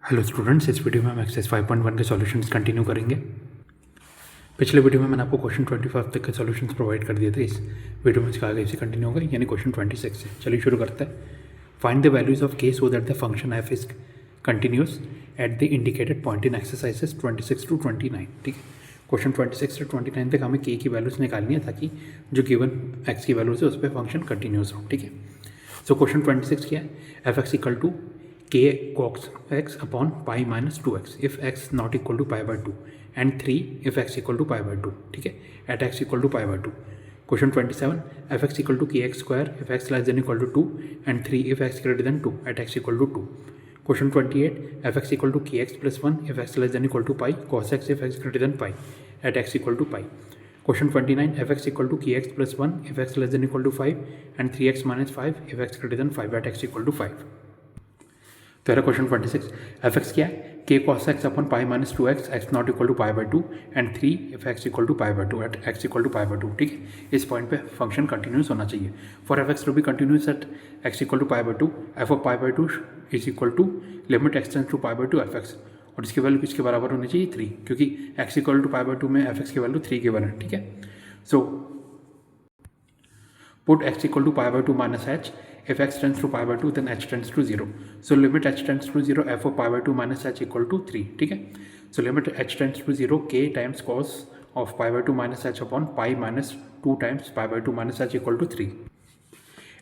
Hello students, इस video में हम एक्सरसाइज 5.1 के सॉल्यूशंस कंटिन्यू करेंगे। पिछले वीडियो में मैंने आपको क्वेश्चन 25 तक के सॉल्यूशंस प्रोवाइड कर दिए थे। इस वीडियो में इसका आगे से कंटिन्यू होगा, यानी क्वेश्चन 26 से। चलिए शुरू करते हैं। फाइंड द वैल्यूज ऑफ के so that the function F is continuous at the indicated point in exercises 26 to 29। ठीक है, क्वेश्चन 26 से 29 तक हमें के की वैल्यूज निकालनी है ताकि जो गिवन एक्स की वैल्यूज है उस पर फंक्शन कंटिन्यूस हो। ठीक है, सो क्वेश्चन 26 क्या है? F x equal to k cos x upon pi minus 2x if x not equal to pi by 2 and 3 if x equal to pi by 2। ठीक है, at x equal to pi by 2। Question 27 F x equal to के x square if x less than equal to 2 and 3 if x greater than 2 at x equal to 2। Question 28 f x equal to के x plus 1 if x less than equal to pi cos x if x greater than pi at x equal to pi। Question 29 f x equal to के x plus 1 if x less than equal to 5 and 3x minus 5 if x greater than 5 at x equal to 5। तेरा question 26 F x क्या है? K cos x upon pi minus 2x x not equal to pi by 2 and 3 if x equal to pi by 2 at x equal to pi by 2। ठीक है, इस point पे function continuous होना चाहिए। For f x to be continuous at x equal to pi by 2 f of pi by 2 is equal to limit x tends to pi by 2 f x, और इसकी value किसके बराबर होनी चाहिए? 3, क्योंकि x equal to pi by 2 में f x की value 3 given है। ठीक है, सो put x equal to pi by 2 minus h. If x tends to pi by 2 then h tends to 0. So limit h tends to 0 f of pi by 2 minus h equal to 3. ठीक है, so limit h tends to 0 k times cos of pi by 2 minus h upon pi minus 2 times pi by 2 minus h equal to 3.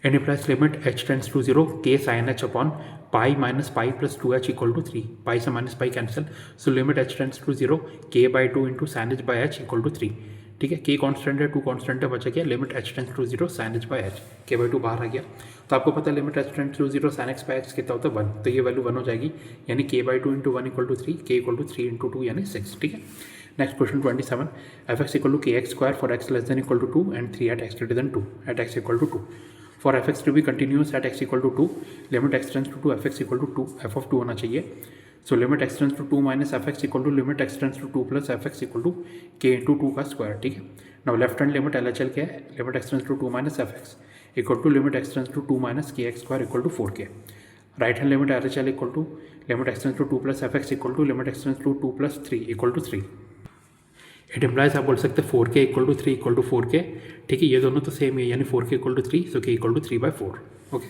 And implies limit h tends to 0 k sin h upon pi minus pi plus 2h equal to 3. Pi से minus pi cancel, so limit h tends to 0 k by 2 into sin h by h equal to 3। ठीक है, के constant है, 2 constant है, बचा गया limit h tends to 0 sine h by h, k by 2 बाहर आ गया। तो आपको पता है limit h tends to 0 sine x by x कितना होता है? 1, तो ये वैल्यू 1 हो जाएगी, यानी के बाई 2 इंटू 1 इक्वल टू 3, के इक्वल टू 3 इंटू 2 यानी 6। ठीक है, next question 27 F x equal to के x square for x less than equal to 2 and 3 at x greater than 2 at x equal to 2। For f x to be continuous at x equal to 2 limit x tends to 2 f x equal to 2 f of 2 होना चाहिए। So limit x tends to 2 minus f x equal to limit x tends to 2 plus f x equal to k into 2 का square. ठीक है, now left hand limit L H L क्या है? Limit x tends to 2 minus f x equal to limit x tends to 2 minus k x square equal to 4k। Right hand limit L H L equal to limit x tends to 2 plus f x equal to limit x tends to 2 plus 3 equal to 3। It implies आप बोल सकते हैं 4k equal to 3 equal to 4k। ठीक है, ये दोनों तो same है, यानी 4k equal to 3, so k equal to 3 by 4। Okay,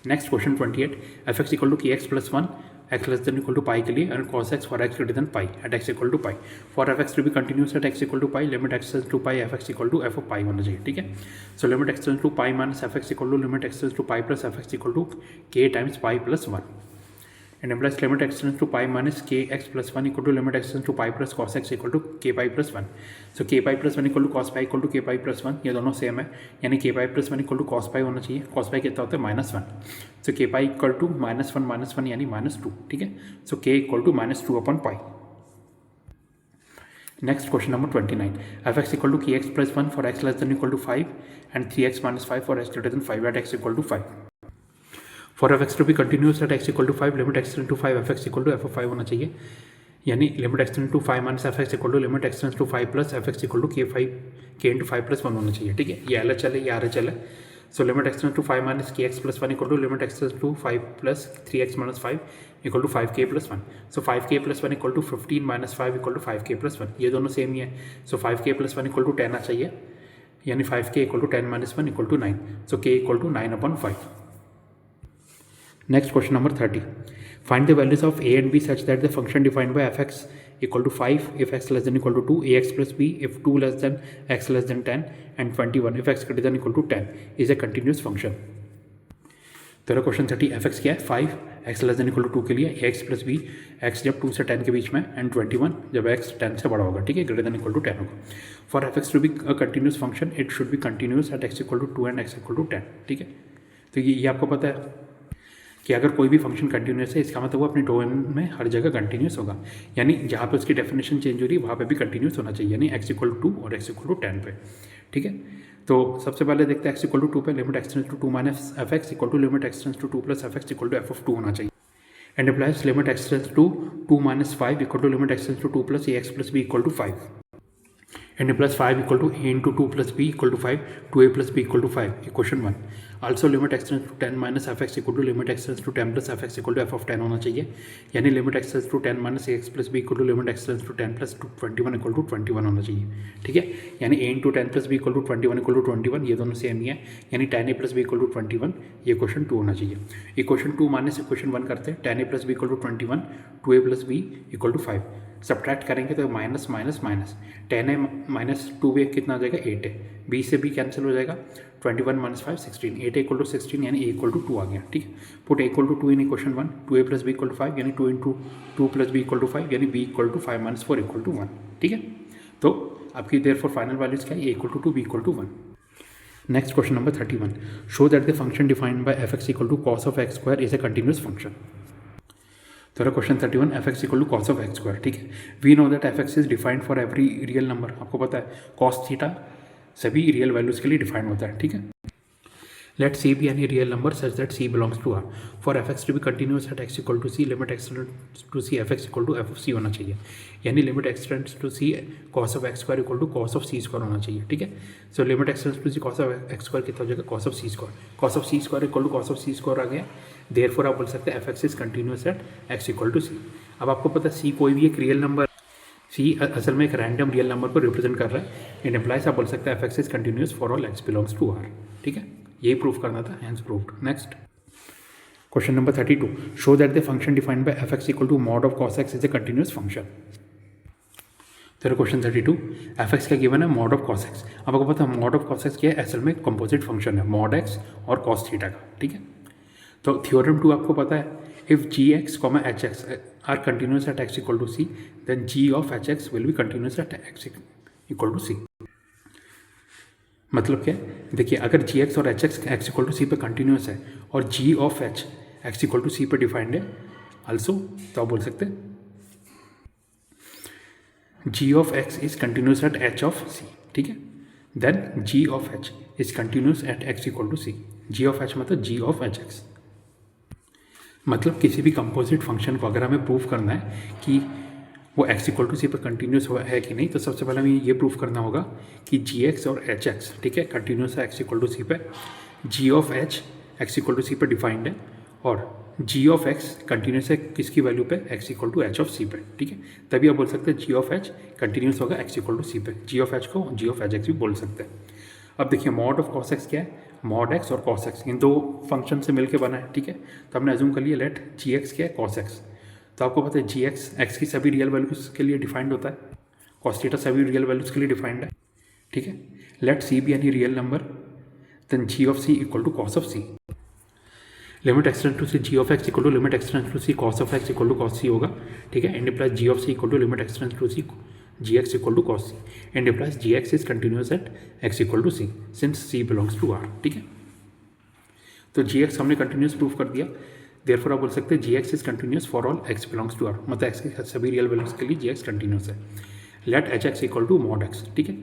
next question 28 f x equal to के x plus 1 x less than equal to pi के लिए and cos x for x greater than pi at x equal to pi. For f x to be continuous at x equal to pi limit x to pi f x equal to f of pi होना चाहिए। ठीक है, so limit x to pi minus f x equal to limit x to pi plus f x equal to k times pi plus 1 and implies limit x to pi minus k x plus 1 equal to limit x to pi plus cos x equal to k pi plus 1। So k pi plus 1 equal to cos pi equal to k pi plus 1, ये दोनों same है, यानी k pi plus 1 equal to cos pi होना चाहिए। Cos pi कितना होता है? -1, so k pi equal to -1 यानी -2। ठीक है, so k equal to -2 upon pi. Next question number 29 f x equal to के x plus 1 for x less than equal to 5 and 3x minus 5 for x greater than 5 at x equal to 5। For f x to be continuous at x equal to 5 limit x to 5 f x equal to f of 5 होना चाहिए, यानी limit x to 5 minus f x equal to limit x to 5 plus f x equal to k into 5 plus 1 होना चाहिए। ठीक है, ये L H L है, ये आर एच एल है। So limit x to 5 minus k x plus 1 equal to limit x to 5 plus 3x minus 5 equal to 5k plus 1। So 5k plus 1 equal to 15 minus 5 equal to 5k plus 1, ये दोनों same ही है। So 5k plus 1 equal to 10 आ चाहिए, यानी 5k equal to 10 minus 1 equal to 9, so k equal to 9 upon 5। Next question number 30 find the values of a and b such that the function defined by f x equal to 5 if x less than equal to 2, ax plus b if 2 less than x less than 10 and 21 if x greater than equal to 10 is a continuous function। तेरा question 30 f x क्या है? 5 x less than equal to 2 के लिए x plus B x जब 2 से 10 के बीच में and 21 जब एक्स 10 से बड़ा होगा। ठीक है, ग्रेटर देन इक्वल टू 10 होगा। For f x to be a continuous function it should be continuous at x equal to 2 and x equal to 10। ठीक है, तो ये आपको पता है कि अगर कोई भी फंक्शन कंटिन्यूस है इसका मतलब वो अपने डोमेन में हर जगह कंटिन्यूस होगा, यानी जहाँ पे उसकी डेफिनेशन चेंज हो रही है वहाँ पे भी कंटिन्यूस होना चाहिए, यानी एक्स इक्वल टू 2 और एक्स इक्वल टू 10 पे। ठीक है, तो सबसे पहले देखते हैं एक्स इक्वल टू 2 पे limit x tends to 2 minus f x equal to limit x tends to 2 plus f x equal to f of 2 होना चाहिए and applies limit x tends to 2 minus 5 equal to limit x tends to 2 plus a x plus b equal to 5 and plus 5 equal to a into 2 plus b equal to 5 2a plus b equal to 5। Question 1 also limit x tends to 10 minus f x equal to limit x tends to 10 plus f x equal to f of 10 होना चाहिए, यानी limit x tends to 10 minus a x plus b equal to limit x tends to 10 plus 21 equal to 21 होना चाहिए, ठीक है। यानी a into 10 plus b equal to 21 equal to 21, ये दोनों सेम ही है, यानी 10 a plus b equal to 21, ये क्वेश्चन 2 होना चाहिए। इक्वेशन 2 माइनस इक्वेशन 1 करते हैं, 10 a plus b equal to 21, 2 a plus b equal to 5, subtract करेंगे तो minus minus minus 10 a minus 2 a कितना आ जाएगा 8 है, बी से बी कैंसिल हो जाएगा, 21 माइनस 5 16, 8 इक्वल टू 16 यानी ए इक्वल टू 2 आ गया, ठीक है। Put a equal to 2 in equation 1, 2 a plus b equal to 5 यानी 2 into 2 plus b equal to 5 यानी b equal to 5 minus 4 equal to 1, ठीक है। तो आपकी देयरफॉर फाइनल वैल्यूज क्या है, a equal to 2 b equal to 1। Next question number 31, show that the function defined by f x equal to cos of x square is a continuous function. तो question 31, f x equal to cos of x square, ठीक है। We know that f x is defined for every real number, आपको पता है cos theta सभी real values के लिए defined होता है, ठीक है। Let c be any real number such that c belongs to R, for f x to be continuous at x equal to c limit x to c f x equal to f of c होना चाहिए, यानी limit x tends to c cos of x square equal to cos of c square होना चाहिए, ठीक है। So limit x tends to c cos of x square कितना हो जाएगा, cos of c square, cos of c square equal to cos of c square आ गया, therefore आप बोल सकते हैं f x is continuous at x equal to c. अब आपको पता है सी कोई भी एक रियल नंबर, सी असल में एक रैंडम रियल नंबर को रिप्रेजेंट कर रहा है, इट इम्प्लाइज आप बोल सकते हैं f x is continuous for all x belongs to R, ठीक है। यही प्रूफ करना था, hence proved. Next question number 32, show that the function defined by f x equal to mod of cos x is a continuous function. तो question 32, f x का given है mod of cos x, अब आपको पता है mod of cos x क्या है, असल में कंपोजिट फंक्शन है मॉड एक्स और कॉस थीटा का, ठीक है। तो थ्योरम 2 आपको पता है, if g x comma h x are continuous at x equal to c then g of h x will be continuous at x equal to c. मतलब क्या, देखिए अगर जी एक्स और h x x equal to c पे continuous है और g of h x equal to c पे defined है आल्सो, तो आप बोल सकते हैं g of x is continuous at h of c, ठीक है। Then g of h is continuous at x equal to c, g of h मतलब जी ऑफ एच एक्स। मतलब किसी भी कंपोजिट फंक्शन को अगर हमें प्रूव करना है कि वो एक्स इक्वल टू सी पर कंटिन्यूस है कि नहीं, तो सबसे पहले हमें ये प्रूफ करना होगा कि जी एक्स और एच एक्स, ठीक है, कंटिन्यूस है एक्स इक्वल टू सी पे, g of h x equal to c पे डिफाइंड है और जी ऑफ एक्स कंटिन्यूस है किसकी वैल्यू पे, x equal to h of c पे, ठीक है। तभी आप बोल सकते हैं जी ऑफ एच कंटिन्यूस होगा एक्स इक्वल टू सी पे, जी ऑफ एच को जी ऑफ एच एक्स भी बोल सकते हैं। अब देखिए मॉड ऑफ कॉस एक्स क्या है, मॉड एक्स और कॉस एक्स इन दो फंक्शन से मिलकर बना है, ठीक है। तो हमने एज्यूम कर लिया लेट जी एक्स क्या है, कॉस एक्स, तो आपको पता है जी एक्स की सभी रियल वैल्यूज के लिए डिफाइंड होता है, कॉस थीटा सभी रियल वैल्यूज के लिए डिफाइंड है, ठीक है। Let c be any real number then g of c equal to cos of c, limit x tends to c g of x equal to limit x tends to c cos of x equal to cos c होगा, ठीक है। And plus g of c equal to limit x tends to c g x equal to cos c, and plus g x is continuous at x equal to c since c belongs to R, ठीक है। तो g x हमने continuous proof कर दिया, therefore आप बोल सकते हैं g x is continuous for all x belongs to R, मतलब एक्स के सभी रियल वैल्यूज के लिए जी एक्स कंटिन्यूस है। Let h x equal to mod x, ठीक है।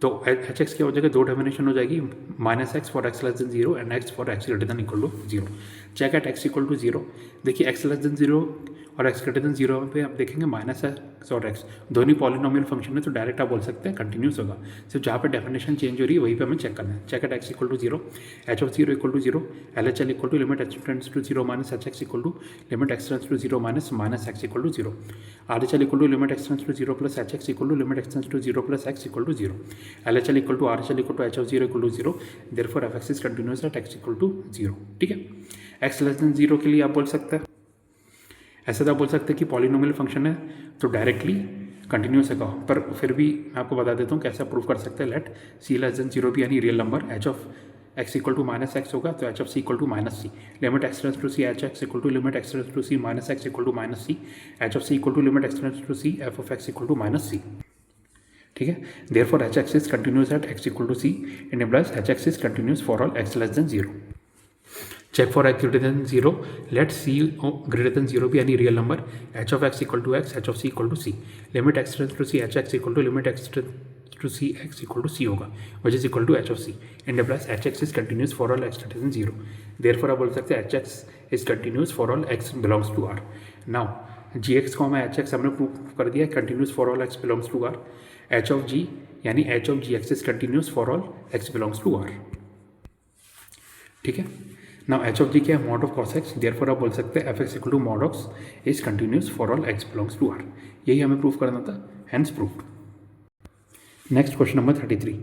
तो एच एक्स क्या हो जाएगा, दो डेफिनेशन हो जाएगी, minus x for x less than zero and x for x greater than equal to zero. Check at x equal to zero, देखिए एक्स लेस देन जीरो और एक्स ग्रेटर देन जीरो पे आप देखेंगे minus x और x दोनों polynomial function है, तो direct आप बोल सकते हैं कंटिन्यूस होगा। सिर्फ जहाँ पे डेफिनेशन चेंज हो रही है वहीं पे हमें चेक करना है। Check at x equal to zero, h of zero equal to zero, L H L equal to limit h tends to zero minus h x equal to limit x tends to zero minus minus x equal to zero, R H L equal to limit x tends to zero plus h x equal to limit x tends to zero plus x equal to zero, L H L equal to R H L equal to h of zero equal to zero, therefore f x is continuous at x equal to zero, ठीक है। X less than zero के लिए आप बोल सकते हैं, ऐसा तो आप बोल सकते हैं कि पॉलिनोमियल फंक्शन है तो डायरेक्टली कंटिन्यूस है, पर फिर भी मैं आपको बता देता हूँ कैसे प्रूव कर सकते हैं। Let c less than zero भी यानी real number h of x equal to minus x होगा, तो h of c equal to minus c, limit x tends to c h x equal to limit x tends to c minus x equal to minus c, h of c equal to limit x tends to c f of x equal to minus c, ठीक है। Therefore H x is continuous at x equal to c and implies h x is continuous for all x less than zero. Check for x greater than 0. Let c greater than 0 be any real number, h of x equal to x, h of c equal to c. Limit x tends to c, h x equal to limit x tends to c, x equal to c होगा, which is equal to h of c. And plus h x is continuous for all x greater than 0. Therefore आप बोल सकते हैं h x is continuous for all x belongs to R. Now g x को हमें h x हमने prove कर दिया continuous for all x belongs to R. h of g यानी h of g x is continuous for all x belongs to R. ठीक है। Now H of g क्या है, mod of cos x, therefore आप बोल सकते हैं f x equal to mod of is continuous for all x belongs to R. यही हमें प्रूव करना था, hence proved. Next question number 33,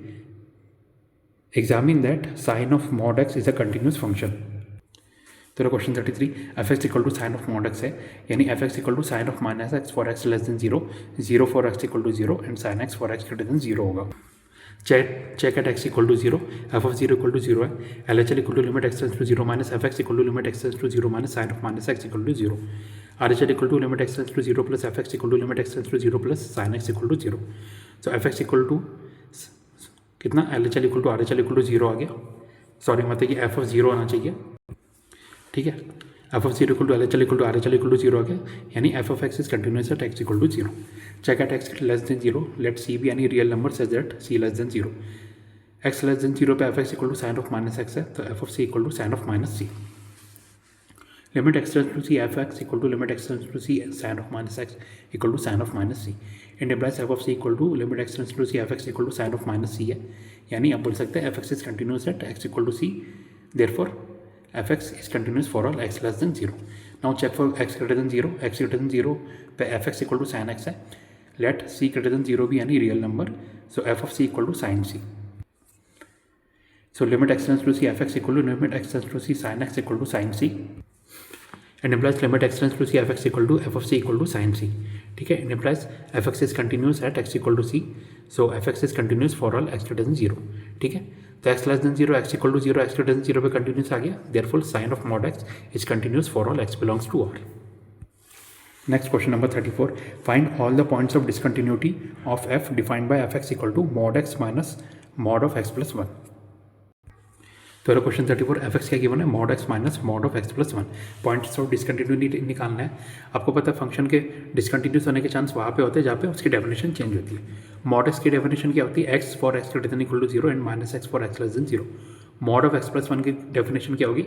examine that sine of mod x is a continuous function. तो question 33, f x equal to sine of mod x है, यानी f x equal to sine of minus x for x less than zero, zero for x equal to zero and sine x for x greater than zero होगा। Check at x equal to zero, f of zero equal to zero है, L H L equal to limit x tends to zero minus f x equal to limit x tends to zero minus sine of minus x equal to zero, R H L equal to limit x tends to zero plus f x equal to limit x tends to zero plus sine x equal to zero. So f x equal to कितना, L H L equal to R H L equal to zero आ गया, sorry मतलब कि F of zero आना चाहिए, ठीक है। F of zero equal to L H L equal to R H L equal to zero आ गया, यानी f of x is continuous at x equal to zero. Check at x less than zero, let c be any real number such that c less than zero. X less than zero पे f x equal to sine of minus x है, तो f of c equal to sine of minus c. Limit x tends to c f x equal to limit x tends to c sine of minus x equal to sine of minus c. And implies f of c equal to limit x tends to c f x equal to sine of minus c है, यानी आप बोल सकते हैं f x is continuous at x equal to c, therefore f x is continuous for all x less than zero. Now check for x greater than zero, x greater than zero पे f x equal to sine x है, let c greater than zero be any real number, so f of c equal to sine c. So limit x tends to c f(x) equal to limit x tends to c sin x equal to sin c, and implies limit x tends to c f(x) equal to f of c equal to sin c, ठीक है। and implies f(x) is continuous at x equal to c, so f(x) is continuous for all x greater than 0, ठीक है। तो x less than 0, x equal to 0, x greater than 0 पे continuous आ गया, therefore sin of mod x is continuous for all x belongs to R। Next question number 34, find all the points of discontinuity of f defined by f(x) equal to mod x minus mod of x plus 1। तो question 34, F x क्या given है, mod x minus mod of x plus 1। Points of discontinuity निकालना है। आपको पता है function के discontinuous होने के चांस वहाँ पे होते हैं जहाँ पे उसकी डेफिनेशन चेंज होती है। मॉड एक्स की डेफिनेशन क्या होती है, x for x greater than equal to zero and minus x for x less than zero. Mod of x plus 1 की डेफिनेशन क्या होगी,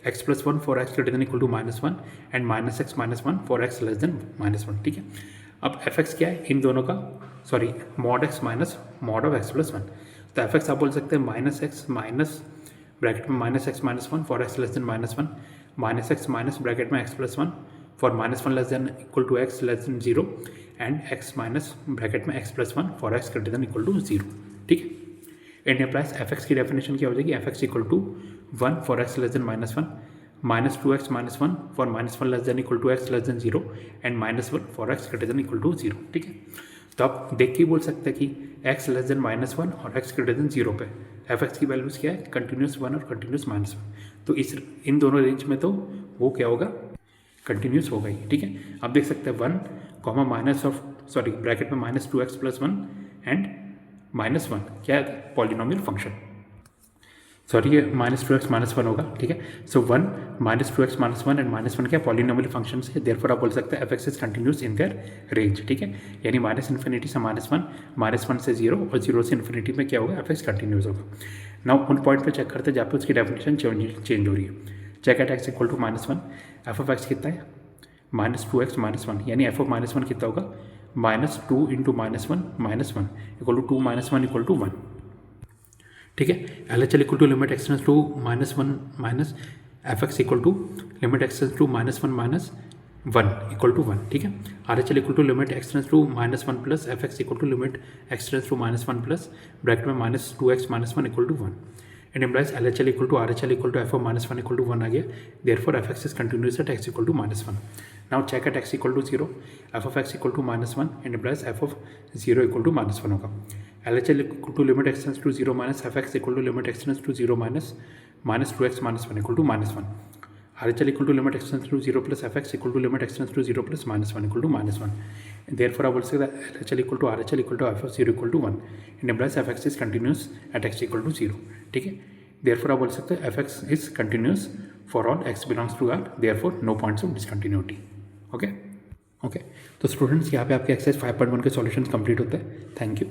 x plus 1 for x greater than equal to minus 1 and minus x minus 1 for x less than minus 1, ठीक है। अब F x क्या है इन दोनों का, sorry mod x minus mod of x plus 1। तो एफ एक्स आप बोल सकते हैं माइनस एक्स माइनस ब्रैकेट में minus x minus 1 for x less than minus 1, minus x minus bracket में x plus 1 for minus 1 less than equal to x less than 0 and x minus bracket में x plus 1 for x greater than equal to 0, ठीक है। And applies f x की definition क्या हो जाएगी, f x equal to 1 for x less than minus 1, minus 2x minus 1 for minus 1 less than equal to x less than 0 and minus 1 for x greater than equal to 0, ठीक है। तो आप देख के बोल सकते हैं कि x लेस देन माइनस 1 और x ग्रेटर देन 0 पे एफ एक्स की वैल्यूज़ क्या है, कंटिन्यूस 1 और कंटिन्यूस माइनस 1। तो इस इन दोनों रेंज में तो वो क्या होगा, कंटिन्यूस होगा ही, ठीक है। आप देख सकते हैं 1 comma minus of sorry bracket में minus 2x plus 1 and minus 1 क्या है, पॉलिनोमियल फंक्शन, सॉरी ये माइनस 2x माइनस 1 होगा, ठीक है। So 1 minus 2x minus 1 and minus 1 क्या पॉलिनोमियल फंक्शन है, देयरफॉर आप बोल सकते हैं f x is continuous in their range, ठीक है। यानी माइनस इन्फिनिटी से माइनस 1 से 0 और 0 से इन्फिनिटी में क्या होगा, एफ एक्स कंटिन्यूस होगा। नाउ उन पॉइंट पे चेक करते हैं जहाँ पे उसकी डेफिनेशन चेंज हो रही है। Check at x equal to minus 1, f of x कितना है माइनस 2x माइनस 1, यानी एफ ऑफ माइनस 1 कितना होगा, minus 2 into minus 1 equal to 2 minus 1 equal to 1, ठीक है। L H L equal to limit x tends to minus 1 minus f x equal to limit x tends to minus 1 minus 1 equal to 1, ठीक है। R H L equal to limit x tends to minus 1 plus f x equal to limit x tends to minus 1 plus bracket में minus 2x minus 1 equal to 1 and implies L H L equal to R H L equal to f of minus 1 equal to 1 आ गया, therefore f x is continuous at x equal to minus 1। Now check at x equal to 0, f of x equal to minus 1 and implies f of 0 equal to minus 1 होगा। L H L equal to limit x tends to 0 minus f x equal to limit x tends to 0 minus 2x minus 1 equal to minus 1। R H L equal to limit x tends to 0 plus f x equal to limit x tends to 0 plus minus 1 equal to minus 1। Therefore आप बोल सकते हैं L H L equal to R H L equal to f of 0 equal to 1 and implies f x is continuous at x equal to 0, ठीक है। Therefore आप बोल सकते हैं f x is continuous for all x belongs to R, therefore no points of discontinuity, okay. तो students यहाँ पे आपके एक्सरसाइज 5.1 के सॉल्यूशंस कंप्लीट होते हैं। Thank you.